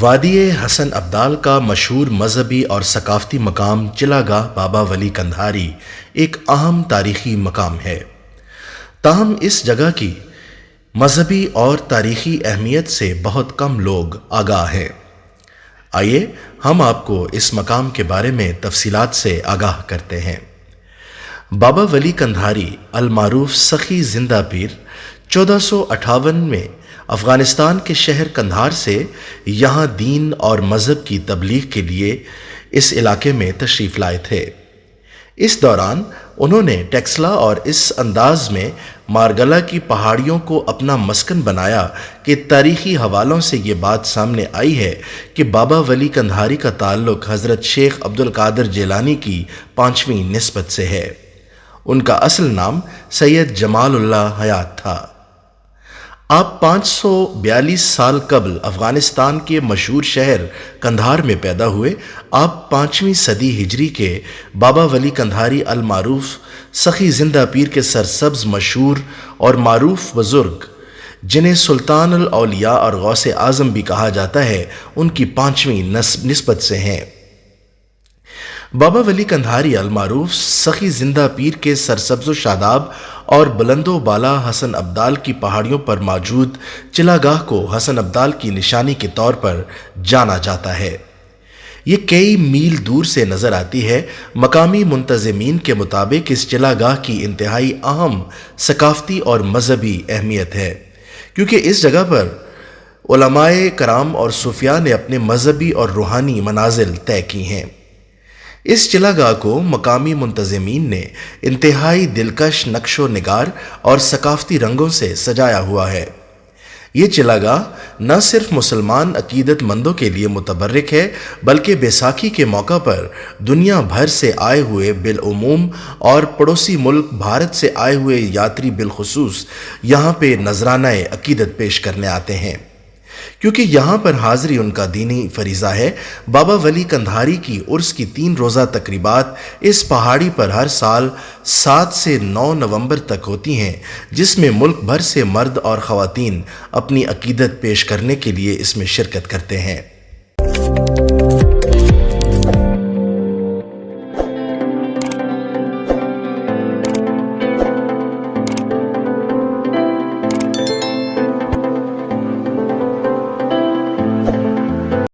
وادی حسن ابدال کا مشہور مذہبی اور ثقافتی مقام چلا گاہ بابا ولی کندھاری ایک اہم تاریخی مقام ہے۔ تاہم اس جگہ کی مذہبی اور تاریخی اہمیت سے بہت کم لوگ آگاہ ہیں۔ آئیے ہم آپ کو اس مقام کے بارے میں تفصیلات سے آگاہ کرتے ہیں۔ بابا ولی کندھاری المعروف سخی زندہ پیر 1458 میں افغانستان کے شہر قندھار سے یہاں دین اور مذہب کی تبلیغ کے لیے اس علاقے میں تشریف لائے تھے۔ اس دوران انہوں نے ٹیکسلا اور اس انداز میں مارگلا کی پہاڑیوں کو اپنا مسکن بنایا کہ تاریخی حوالوں سے یہ بات سامنے آئی ہے کہ بابا ولی کندھاری کا تعلق حضرت شیخ عبدالقادر جیلانی کی 5ویں نسبت سے ہے۔ ان کا اصل نام سید جمال اللہ حیات تھا۔ آپ 542 سال قبل افغانستان کے مشہور شہر قندھار میں پیدا ہوئے۔ آپ 5ویں صدی ہجری کے بابا ولی کندھاری المعروف سخی زندہ پیر کے سرسبز مشہور اور معروف بزرگ، جنہیں سلطان الاولیاء اور غوث اعظم بھی کہا جاتا ہے، ان کی 5ویں نسبت سے ہیں۔ بابا ولی کندھاری المعروف سخی زندہ پیر کے سرسبز و شاداب اور بلند و بالا حسن ابدال کی پہاڑیوں پر موجود چلا گاہ کو حسن ابدال کی نشانی کے طور پر جانا جاتا ہے۔ یہ کئی میل دور سے نظر آتی ہے۔ مقامی منتظمین کے مطابق اس چلا گاہ کی انتہائی اہم ثقافتی اور مذہبی اہمیت ہے، کیونکہ اس جگہ پر علماء کرام اور صوفیاء نے اپنے مذہبی اور روحانی منازل طے کی ہیں۔ اس چلا گاہ کو مقامی منتظمین نے انتہائی دلکش نقش و نگار اور ثقافتی رنگوں سے سجایا ہوا ہے۔ یہ چلا گاہ نہ صرف مسلمان عقیدت مندوں کے لیے متبرک ہے، بلکہ بیساکھی کے موقع پر دنیا بھر سے آئے ہوئے بالعموم اور پڑوسی ملک بھارت سے آئے ہوئے یاتری بالخصوص یہاں پہ نذرانہ عقیدت پیش کرنے آتے ہیں، کیونکہ یہاں پر حاضری ان کا دینی فریضہ ہے۔ بابا ولی کندھاری کی عرس کی 3 روزہ تقریبات اس پہاڑی پر ہر سال 7 سے 9 نومبر تک ہوتی ہیں، جس میں ملک بھر سے مرد اور خواتین اپنی عقیدت پیش کرنے کے لیے اس میں شرکت کرتے ہیں۔